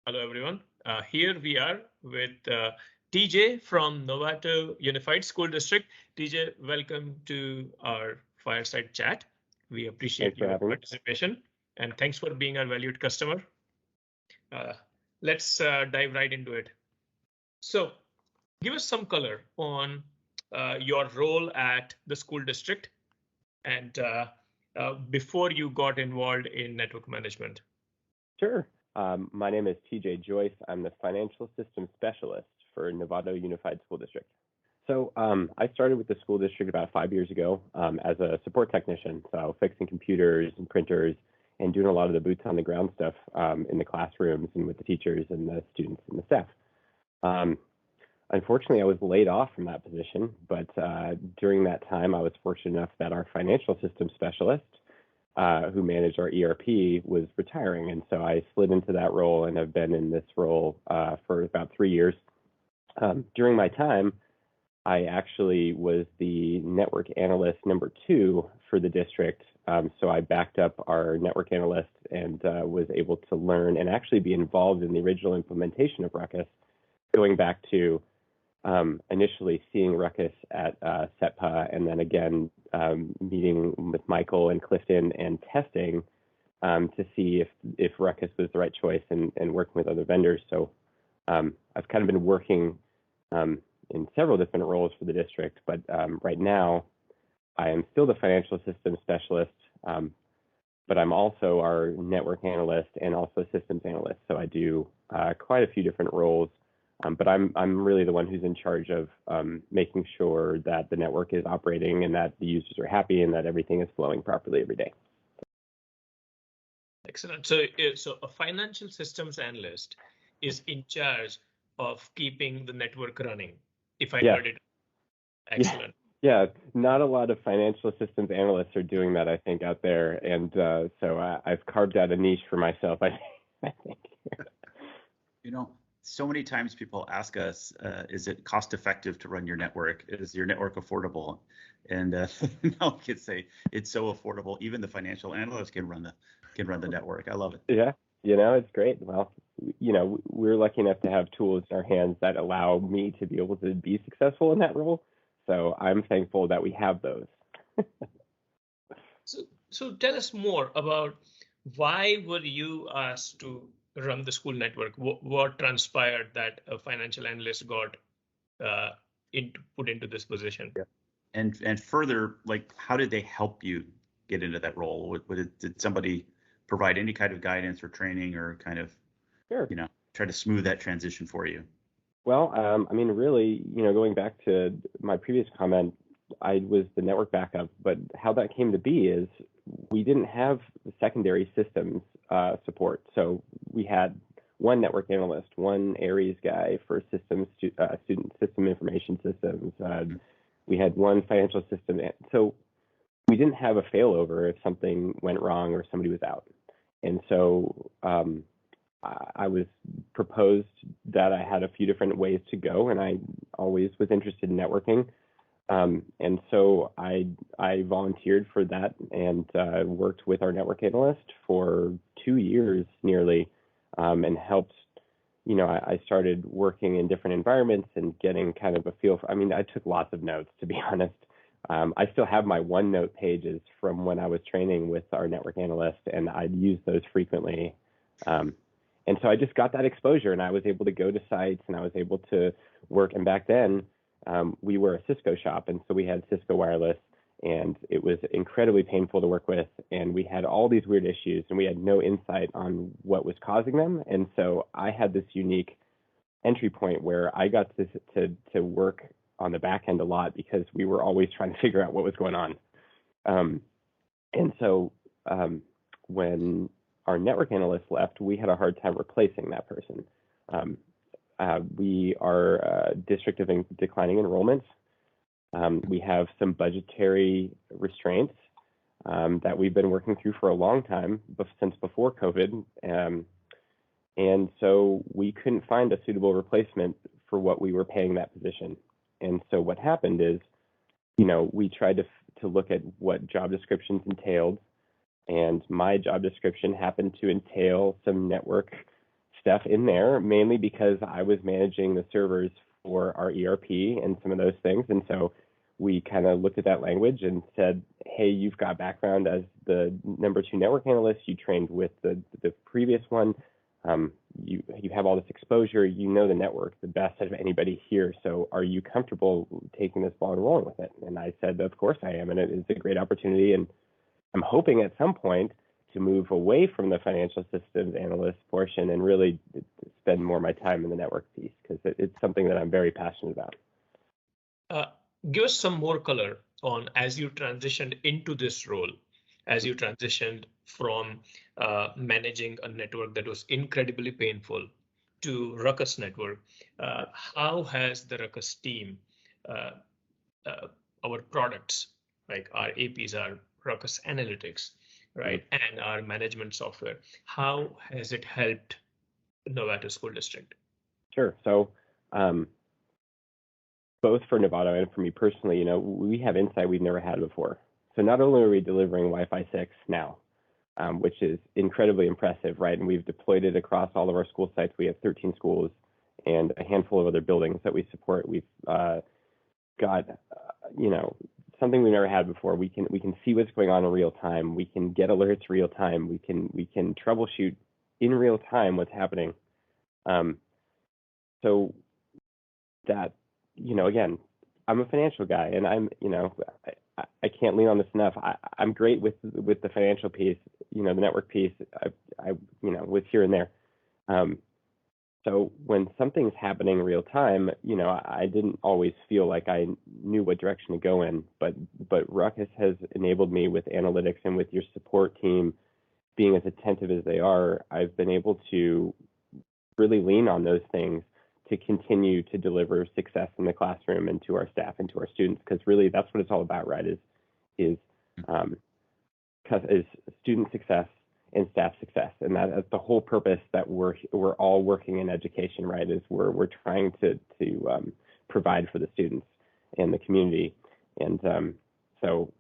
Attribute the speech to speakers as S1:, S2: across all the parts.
S1: Hello, everyone. Here we are with TJ from Novato Unified School District. TJ, welcome to our Fireside Chat. We appreciate
S2: Thanks for
S1: your
S2: having me.
S1: participation and thanks for being our valued customer. Uh, let's dive right into it. So, give us some color on your role at the school district and before you got involved in network management.
S2: Sure. My name is TJ Joyce. I'm the Financial Systems Specialist for Novato Unified School District. So I started with the school district about 5 years ago as a support technician, so fixing computers and printers and doing a lot of the boots on the ground stuff in the classrooms and with the teachers and the students and the staff. Unfortunately, I was laid off from that position, but during that time, I was fortunate enough that our financial systems specialist, who managed our ERP, was retiring. And so I slid into that role and have been in this role for about 3 years. During my time, I actually was the network analyst number 2 for the district. So I backed up our network analyst and was able to learn and actually be involved in the original implementation of RUCKUS, going back to initially seeing RUCKUS at SETPA, and then again meeting with Michael and Clifton and testing to see if RUCKUS was the right choice, and working with other vendors. So I've kind of been working in several different roles for the district, but right now I am still the financial systems specialist, but I'm also our network analyst and also systems analyst. So I do quite a few different roles. But I'm really the one who's in charge of making sure that the network is operating and that the users are happy and that everything is flowing properly every day.
S1: Excellent. So a financial systems analyst is in charge of keeping the network running, if I heard it. Excellent.
S2: Yeah, not a lot of financial systems analysts are doing that, I think, out there. And so I've carved out a niche for myself, I think.
S3: So many times people ask us, is it cost effective to run your network? Is your network affordable? And now kids say it's so affordable, even the financial analyst can run the network. I love it.
S2: Yeah, it's great. Well, we're lucky enough to have tools in our hands that allow me to be able to be successful in that role. So I'm thankful that we have those.
S1: So tell us more about why were you asked to run the school network? What transpired that a financial analyst got put into this position?
S3: Yeah. And further, like, how did they help you get into that role? Did somebody provide any kind of guidance or training, or kind of, try to smooth that transition for you?
S2: Well, really, going back to my previous comment, I was the network backup, but how that came to be is we didn't have secondary systems support. So we had one network analyst, one Aries guy for systems, student system information systems. We had one financial system. So we didn't have a failover if something went wrong or somebody was out. And so I was proposed that I had a few different ways to go, and I always was interested in networking. And so I volunteered for that and worked with our network analyst for 2 years nearly, and helped. I started working in different environments and getting kind of a feel for. I took lots of notes, to be honest. I still have my OneNote pages from when I was training with our network analyst, and I'd use those frequently. And so I just got that exposure, and I was able to go to sites, and I was able to work. And back then, we were a Cisco shop, and so we had Cisco wireless, and it was incredibly painful to work with. And we had all these weird issues, and we had no insight on what was causing them. And so I had this unique entry point where I got to work on the back end a lot, because we were always trying to figure out what was going on. And so when our network analyst left, we had a hard time replacing that person. We are a district of declining enrollments. We have some budgetary restraints that we've been working through for a long time, since before COVID. And so we couldn't find a suitable replacement for what we were paying that position. And so what happened is, we tried to look at what job descriptions entailed. And my job description happened to entail some network stuff in there, mainly because I was managing the servers for our ERP and some of those things. And so we kind of looked at that language and said, hey, you've got background as the number 2 network analyst. You trained with the previous one. You have all this exposure. You know the network the best out of anybody here. So are you comfortable taking this ball and rolling with it? And I said, of course I am. And it is a great opportunity. And I'm hoping at some point to move away from the financial systems analyst portion and really spend more of my time in the network piece, because it's something that I'm very passionate about.
S1: Give us some more color on, as you transitioned into this role, as you transitioned from managing a network that was incredibly painful to RUCKUS network. How has the RUCKUS team, our products, like our APs, our RUCKUS Analytics, right, and our management software, how has it helped Novato School District?
S2: Sure. So both for Novato and for me personally, we have insight we've never had before. So not only are we delivering Wi-Fi 6 now, which is incredibly impressive, right? And we've deployed it across all of our school sites. We have 13 schools and a handful of other buildings that we support. We've got, something we've never had before. We can see what's going on in real time. We can get alerts real time. We can troubleshoot in real time what's happening. So that, again, I'm a financial guy, and I can't lean on this enough. I'm great with the financial piece, the network piece. I was here and there. So when something's happening real time, I didn't always feel like I knew what direction to go in, but RUCKUS has enabled me with analytics, and with your support team being as attentive as they are, I've been able to really lean on those things to continue to deliver success in the classroom and to our staff and to our students, because really that's what it's all about, right? Is student success and staff success, and that's the whole purpose that we're all working in education, right? Is we're trying to provide for the students and the community, and so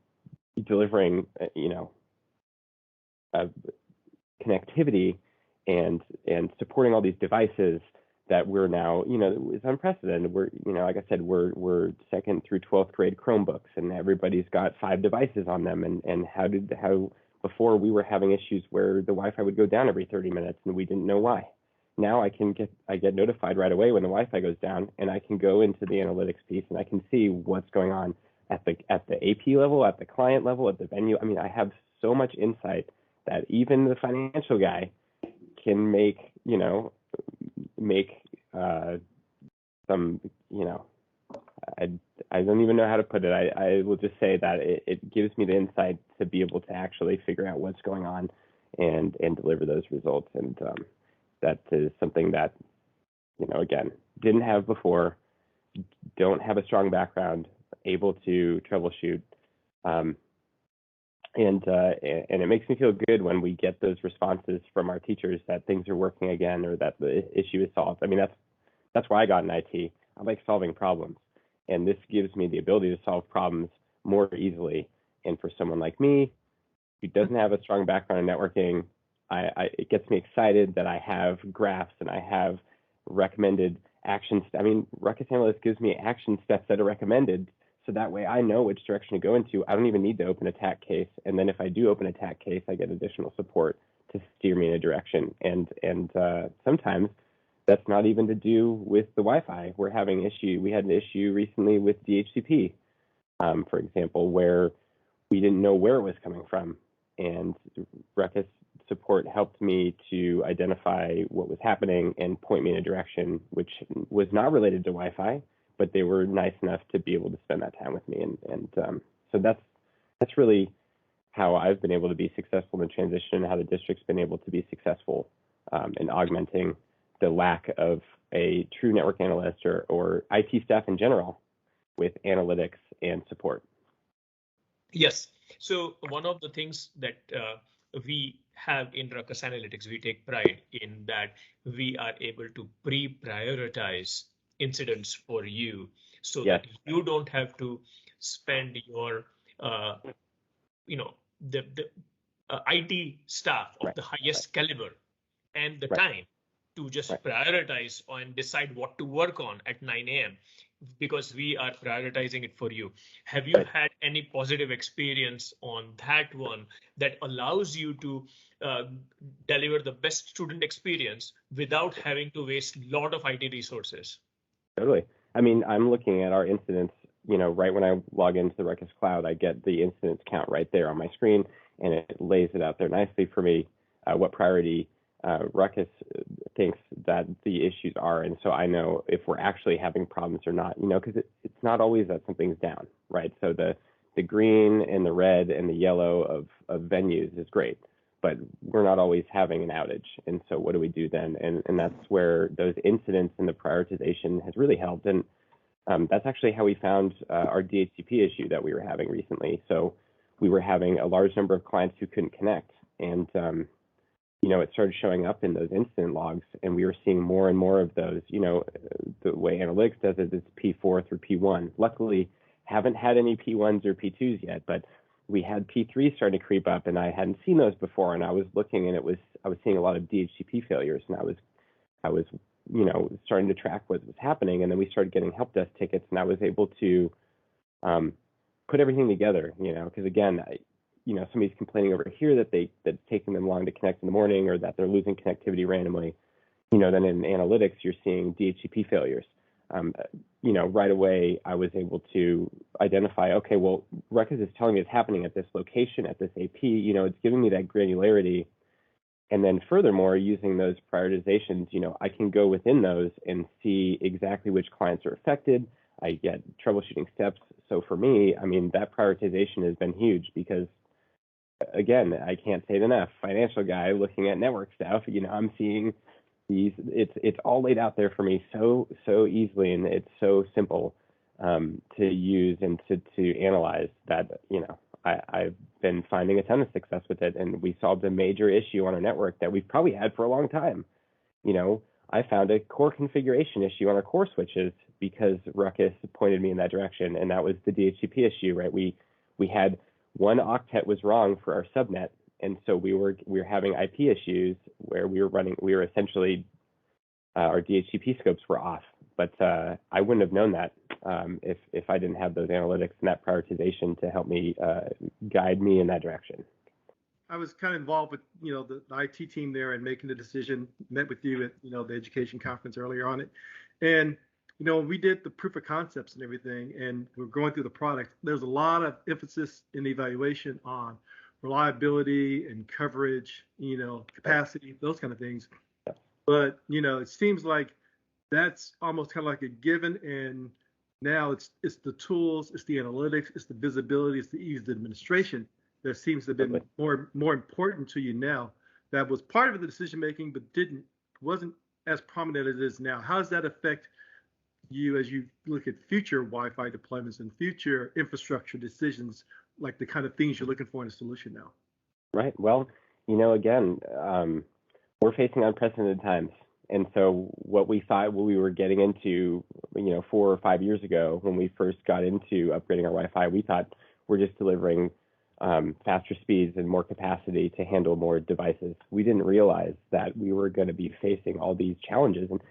S2: delivering connectivity and supporting all these devices that we're now, is unprecedented. We're, like I said, we're 2nd through 12th grade Chromebooks, and everybody's got 5 devices on them. And how before we were having issues where the Wi-Fi would go down every 30 minutes and we didn't know why. Now I get notified right away when the Wi-Fi goes down, and I can go into the analytics piece and I can see what's going on at the AP level, at the client level, at the venue. I mean, I have so much insight that even the financial guy can make some, I don't even know how to put it. I will just say that it gives me the insight to be able to actually figure out what's going on and deliver those results. And that is something that, again, didn't have before, don't have a strong background, able to troubleshoot. And it makes me feel good when we get those responses from our teachers that things are working again, or that the issue is solved. I mean, that's why I got in IT. I like solving problems, and this gives me the ability to solve problems more easily. And for someone like me, who doesn't have a strong background in networking, it gets me excited that I have graphs and I have recommended actions. I mean, RUCKUS Analytics gives me action steps that are recommended, so that way I know which direction to go into. I don't even need to open a TAC case. And then if I do open a TAC case, I get additional support to steer me in a direction. And sometimes that's not even to do with the Wi-Fi. We had an issue recently with DHCP, for example, where we didn't know where it was coming from. And RUCKUS support helped me to identify what was happening and point me in a direction which was not related to Wi-Fi, but they were nice enough to be able to spend that time with me. And so that's really how I've been able to be successful in the transition, and how the district's been able to be successful in augmenting the lack of a true network analyst or IT staff in general with analytics and support.
S1: Yes. So one of the things that we have in RUCKUS Analytics, we take pride in that we are able to pre-prioritize incidents for you, so that you don't have to spend your, the IT staff of the highest caliber and the time to just
S2: Right.
S1: prioritize and decide what to work on at 9 a.m. because we are prioritizing it for you. Have you
S2: Right.
S1: had any positive experience on that one that allows you to deliver the best student experience without having to waste a lot of IT resources?
S2: Totally. I mean, I'm looking at our incidents, right when I log into the RUCKUS Cloud, I get the incidents count right there on my screen, and it lays it out there nicely for me, what priority RUCKUS thinks that the issues are. And so I know if we're actually having problems or not, because it's not always that something's down, right? So the green and the red and the yellow of venues is great, but we're not always having an outage. And so what do we do then? And that's where those incidents and the prioritization has really helped. And that's actually how we found our DHCP issue that we were having recently. So we were having a large number of clients who couldn't connect. And, it started showing up in those incident logs, and we were seeing more and more of those. The way analytics does it is P4 through P1. Luckily, haven't had any P1s or P2s yet, but we had P3 starting to creep up, and I hadn't seen those before. And I was looking, and I was seeing a lot of DHCP failures, and I was starting to track what was happening. And then we started getting help desk tickets, and I was able to put everything together, because again, somebody's complaining over here that that's taking them long to connect in the morning, or that they're losing connectivity randomly. Then in analytics, you're seeing DHCP failures. Right away, I was able to identify, okay, well, RUCKUS is telling me it's happening at this location, at this AP, it's giving me that granularity. And then furthermore, using those prioritizations, I can go within those and see exactly which clients are affected. I get troubleshooting steps. So for me, that prioritization has been huge because, again, I can't say it enough. Financial guy looking at network stuff, I'm seeing these. It's all laid out there for me so easily, and it's so simple to use and to analyze that. I've been finding a ton of success with it, and we solved a major issue on our network that we've probably had for a long time. I found a core configuration issue on our core switches because RUCKUS pointed me in that direction, and that was the DHCP issue, right? We had one octet was wrong for our subnet, and so we were having IP issues where we were essentially our DHCP scopes were off. But I wouldn't have known that if I didn't have those analytics and that prioritization to help me guide me in that direction.
S4: I was kind of involved with, the IT team there and making the decision, met with you at, the education conference earlier on it. And, we did the proof of concepts and everything, and we're going through the product. There's a lot of emphasis in the evaluation on reliability and coverage, capacity, those kind of things. But, it seems like that's almost kind of like a given. And now it's the tools, it's the analytics, it's the visibility, it's the ease of administration that seems to have been more important to you now. That was part of the decision making, but wasn't as prominent as it is now. How does that affect you as you look at future Wi-Fi deployments and future infrastructure decisions, like the kind of things you're looking for in a solution now?
S2: Right. Well, again, we're facing unprecedented times. And so what we thought we were getting into, 4 or 5 years ago when we first got into upgrading our Wi-Fi, we thought we're just delivering faster speeds and more capacity to handle more devices. We didn't realize that we were going to be facing all these challenges. And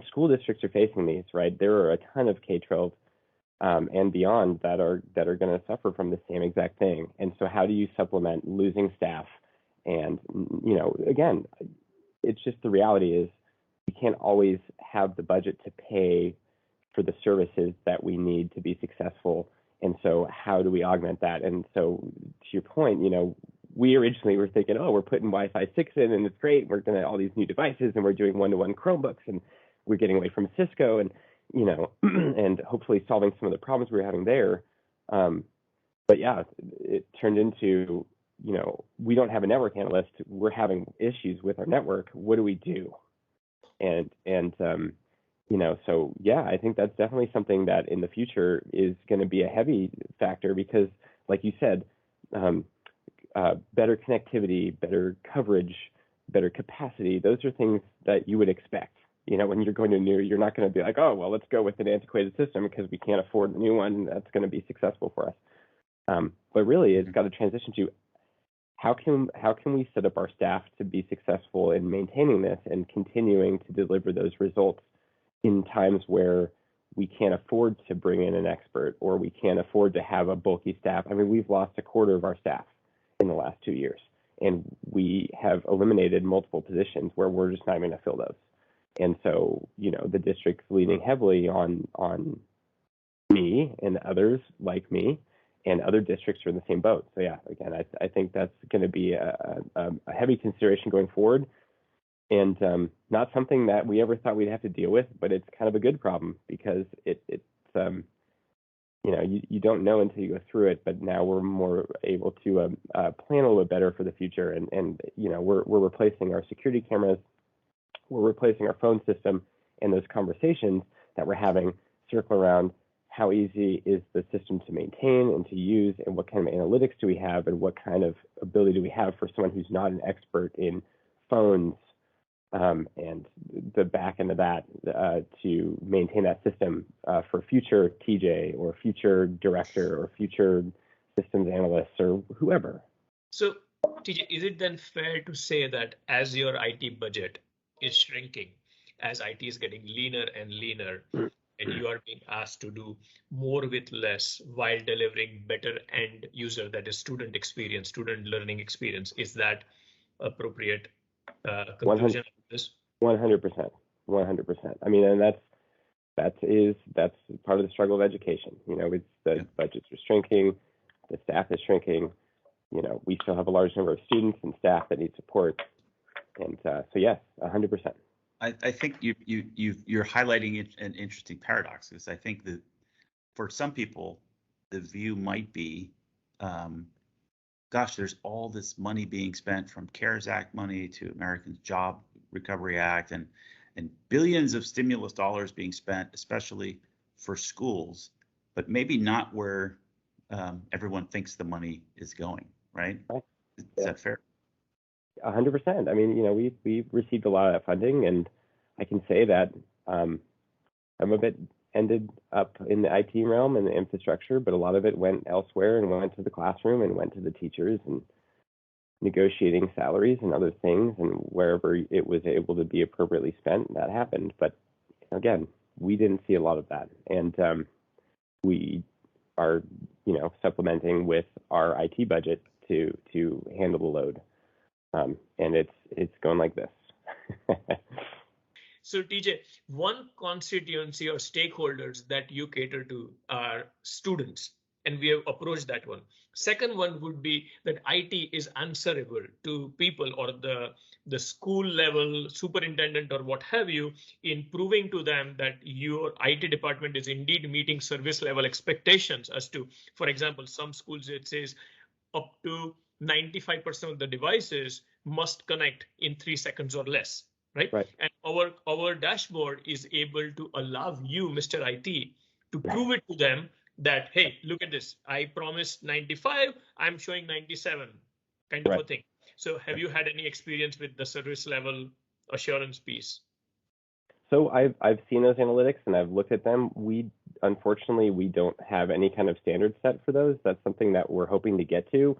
S2: school districts are facing these, right? There are a ton of K-12 and beyond that are going to suffer from the same exact thing. And so how do you supplement losing staff? And, again, it's just the reality is we can't always have the budget to pay for the services that we need to be successful. And so how do we augment that? And so to your point, we originally were thinking, oh, we're putting Wi-Fi 6 in and it's great. We're going to all these new devices and we're doing one-to-one Chromebooks and we're getting away from Cisco and, and hopefully solving some of the problems we were having there. But yeah, it turned into, we don't have a network analyst. We're having issues with our network. What do we do? And so yeah, I think that's definitely something that in the future is going to be a heavy factor because, like you said, better connectivity, better coverage, better capacity. Those are things that you would expect. When you're going to new, you're not going to be like, oh, well, let's go with an antiquated system because we can't afford the new one. That's going to be successful for us. But really, it's got to transition to how can we set up our staff to be successful in maintaining this and continuing to deliver those results in times where we can't afford to bring in an expert or we can't afford to have a bulky staff. I mean, we've lost a quarter of our staff in the last 2 years, and we have eliminated multiple positions where we're just not going to fill those. And so, the district's leaning heavily on me and others like me, and other districts are in the same boat. So yeah, again, I think that's going to be a heavy consideration going forward, and not something that we ever thought we'd have to deal with, but it's kind of a good problem because it's you don't know until you go through it. But now we're more able to plan a little bit better for the future, and we're replacing our security cameras, we're replacing our phone system, and those conversations that we're having circle around how easy is the system to maintain and to use, and what kind of analytics do we have, and what kind of ability do we have for someone who's not an expert in phones and the back end of that to maintain that system for future TJ or future director or future systems analysts or whoever.
S1: So TJ, is it then fair to say that as your IT budget is shrinking, as IT is getting leaner and leaner, and you are being asked to do more with less while delivering better end user, that is student experience, student learning experience? Is that appropriate conclusion of this?
S2: 100%. I mean, and that's part of the struggle of education. It's the budgets are shrinking, the staff is shrinking. We still have a large number of students and staff that need support. And so yes, 100%.
S3: I think you're highlighting an interesting paradox, because I think that for some people, the view might be, gosh, there's all this money being spent, from CARES Act money to American Job Recovery Act, and billions of stimulus dollars being spent, especially for schools, but maybe not where everyone thinks the money is going, right? Is that fair?
S2: 100%. I mean, we received a lot of that funding, and I can say that some of it ended up in the IT realm and the infrastructure, but a lot of it went elsewhere and went to the classroom and went to the teachers and negotiating salaries and other things, and wherever it was able to be appropriately spent, that happened. But again, we didn't see a lot of that, and we are, supplementing with our IT budget to handle the load. And it's going like this.
S1: So TJ, one constituency or stakeholders that you cater to are students, and we have approached that one. Second one would be that IT is answerable to people or the school level superintendent or what have you, in proving to them that your IT department is indeed meeting service level expectations. As to, for example, some schools, it says up to 95% of the devices must connect in 3 seconds or less, right? And our dashboard is able to allow you, Mr. IT, to prove it to them that, hey, look at this, I promised 95, I'm showing 97, kind of a thing. So have you had any experience with the service level assurance piece?
S2: So I've seen those analytics and I've looked at them. Unfortunately, we don't have any kind of standard set for those. That's something that we're hoping to get to.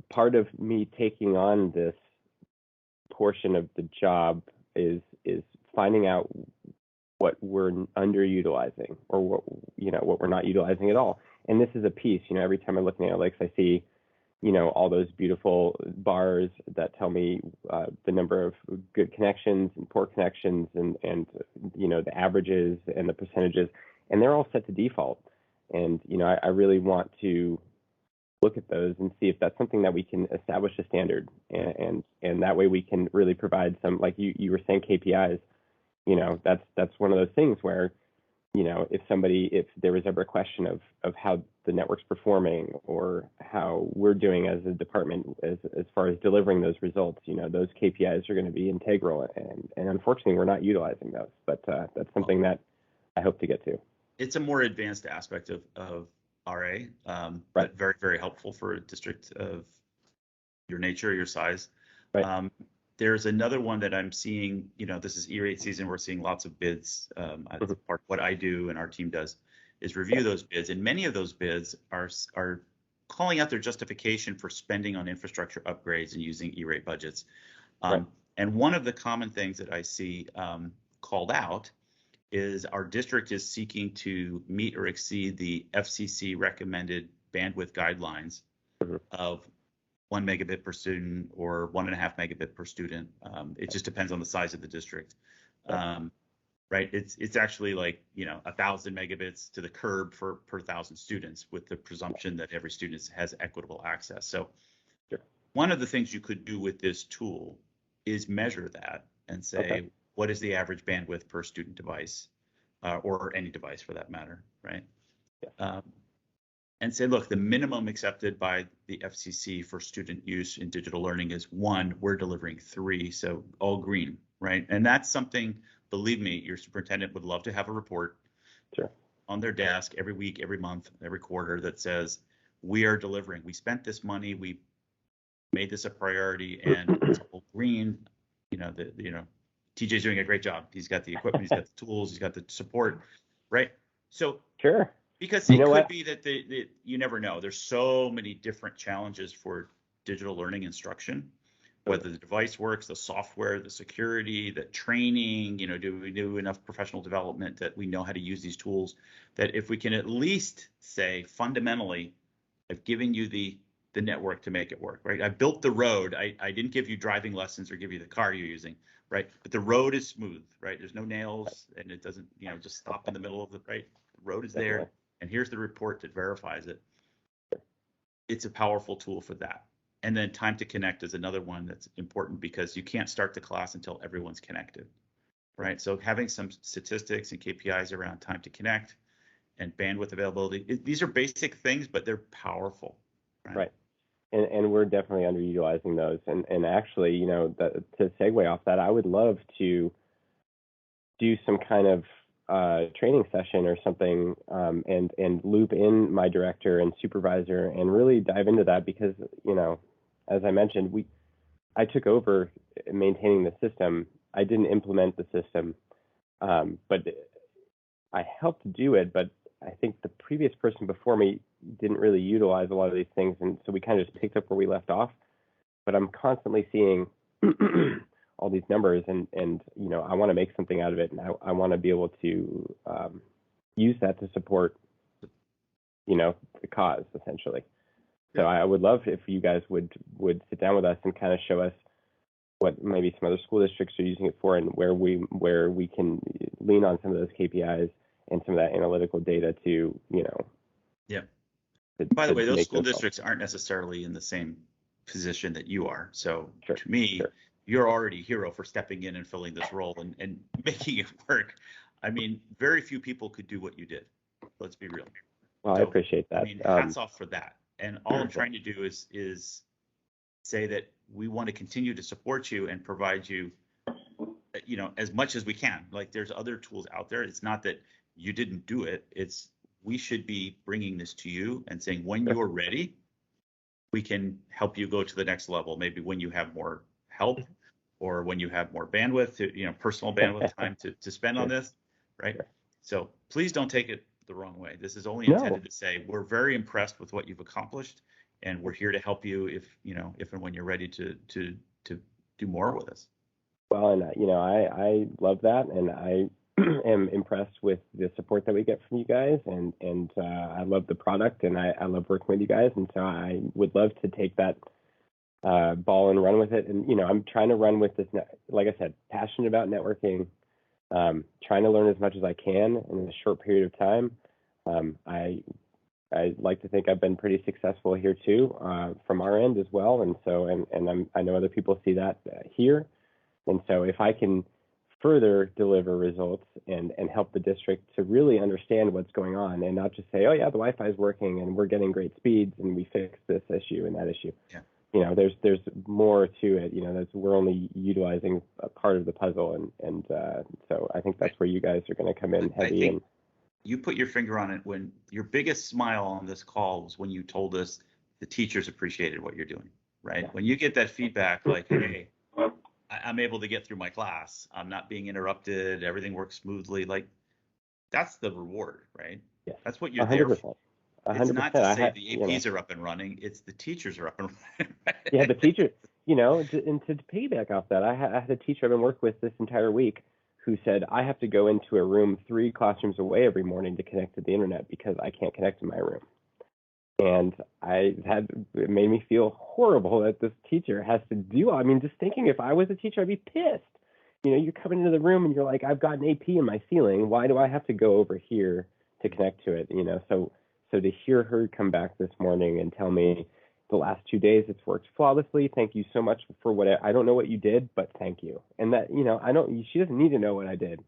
S2: Part of me taking on this portion of the job is finding out what we're underutilizing, or what we're not utilizing at all. And this is a piece. Every time I look at analytics, I see all those beautiful bars that tell me the number of good connections and poor connections, and the averages and the percentages, and they're all set to default. And I really want to look at those and see if that's something that we can establish a standard, and that way we can really provide some, like you were saying, KPIs. That's one of those things where, if there was ever a question of how the network's performing or how we're doing as a department as far as delivering those results, those KPIs are going to be integral, and unfortunately we're not utilizing those, but that's something that I hope to get to.
S3: It's a more advanced aspect of RA, but very, very helpful for a district of your nature, your size. There's another one that I'm seeing, this is E-rate season. We're seeing lots of bids. Part of what I do and our team does is review those bids. And many of those bids are calling out their justification for spending on infrastructure upgrades and using E-rate budgets.
S2: Right.
S3: And one of the common things that I see called out is our district is seeking to meet or exceed the FCC recommended bandwidth guidelines of 1 megabit per student or 1.5 megabit per student. It just depends on the size of the district. Right? It's actually like 1,000 megabits to the curb per 1,000 students, with the presumption that every student has equitable access. So one of the things you could do with this tool is measure that and say, what is the average bandwidth per student device, or any device for that matter, right? And say, look, the minimum accepted by the FCC for student use in digital learning is 1. We're delivering 3, so all green, right? And that's something, believe me, your superintendent would love to have a report on their desk every week, every month, every quarter that says, we are delivering. We spent this money. We made this a priority, and it's all green. TJ's doing a great job. He's got the equipment, he's got the tools, he's got the support, right? So because it could be that you never know. There's so many different challenges for digital learning instruction, whether the device works, the software, the security, the training, do we do enough professional development that we know how to use these tools, that if we can at least say fundamentally, I've given you the network to make it work, right? I built the road. I didn't give you driving lessons or give you the car you're using, right? But the road is smooth, right? There's no nails, and it doesn't, just stop in the middle of the, right? The road is there, and here's the report that verifies it. It's a powerful tool for that. And then time to connect is another one that's important, because you can't start the class until everyone's connected, right? So having some statistics and KPIs around time to connect and bandwidth availability, these are basic things, but they're powerful, right?
S2: And we're definitely underutilizing those. And actually, to segue off that, I would love to do some kind of training session or something, and loop in my director and supervisor and really dive into that, because, as I mentioned, I took over maintaining the system. I didn't implement the system, but I helped do it. But I think the previous person before me didn't really utilize a lot of these things, and so we kind of just picked up where we left off. But I'm constantly seeing all these numbers, and I want to make something out of it, and I want to be able to use that to support the cause, essentially. So I would love if you guys would sit down with us and kind of show us what maybe some other school districts are using it for, and where we can lean on some of those KPIs and some of that analytical data to
S3: By the way, those school districts aren't necessarily in the same position that you are. So to me, you're already a hero for stepping in and filling this role and making it work. I mean, very few people could do what you did. Let's be real.
S2: Well, I appreciate that.
S3: I mean, hats off for that. And all I'm trying to do is say that we want to continue to support you and provide you, as much as we can. Like, there's other tools out there. It's not that you didn't do it. It's, we should be bringing this to you and saying, when you're ready, we can help you go to the next level. Maybe when you have more help, or when you have more bandwidth, personal bandwidth time to spend on this, right? So please don't take it the wrong way. This is only intended to say, we're very impressed with what you've accomplished, and we're here to help you if and when you're ready to do more with us.
S2: Well, and I love that, and I am impressed with the support that we get from you guys, and I love the product, and I love working with you guys, and so I would love to take that ball and run with it. And I'm trying to run with this, like I said, passionate about networking, trying to learn as much as I can in a short period of time. I like to think I've been pretty successful here too, from our end as well, and so I know other people see that here, and so if I can further deliver results and help the district to really understand what's going on, and not just say, oh yeah, the Wi-Fi is working and we're getting great speeds and we fixed this issue and that issue. There's more to it. We're only utilizing a part of the puzzle, and so I think that's where you guys are going to come in heavy. And
S3: you put your finger on it when your biggest smile on this call was when you told us the teachers appreciated what you're doing, right? Yeah. When you get that feedback, like, hey, I'm able to get through my class, I'm not being interrupted, everything works smoothly, like, that's the reward, right?
S2: Yes.
S3: That's what you're 100%. There for. It's not
S2: 100%.
S3: to say the APs are up and running. It's the teachers are up and running.
S2: Yeah, the teacher, and to piggyback off that, I had a teacher I've been working with this entire week who said, I have to go into a room 3 classrooms away every morning to connect to the internet because I can't connect to my room. And it made me feel horrible that this teacher has to do. I mean, just thinking if I was a teacher, I'd be pissed. You're coming into the room and you're like, I've got an AP in my ceiling. Why do I have to go over here to connect to it? So to hear her come back this morning and tell me the last 2 days it's worked flawlessly. Thank you so much for I don't know what you did, but thank you. And that, she doesn't need to know what I did.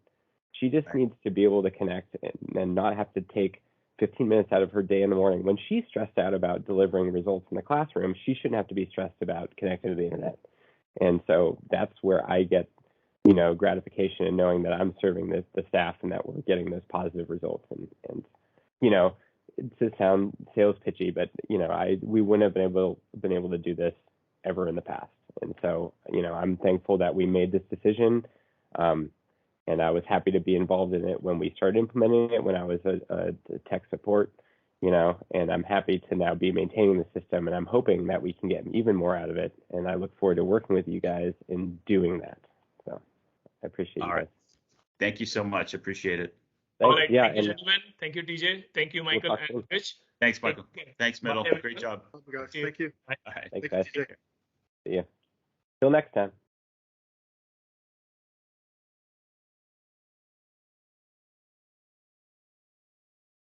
S2: She just needs to be able to connect and not have to take 15 minutes out of her day in the morning. When she's stressed out about delivering results in the classroom, she shouldn't have to be stressed about connecting to the internet. And so that's where I get, gratification in knowing that I'm serving the staff and that we're getting those positive results. And to sound sales pitchy, but we wouldn't have been able to do this ever in the past. And so, I'm thankful that we made this decision. And I was happy to be involved in it when we started implementing it, when I was a tech support, and I'm happy to now be maintaining the system, and I'm hoping that we can get even more out of it. And I look forward to working with you guys in doing that. So I appreciate you guys.
S3: Thank you so much. Appreciate it.
S1: All right. Thank you, gentlemen. Thank you, TJ. Thank you, Michael and Rich.
S3: Thanks, Michael. Thanks, Middle. Great job.
S4: Thank you.
S3: All right.
S2: Thanks, guys.
S4: TJ.
S2: See you. Till next time.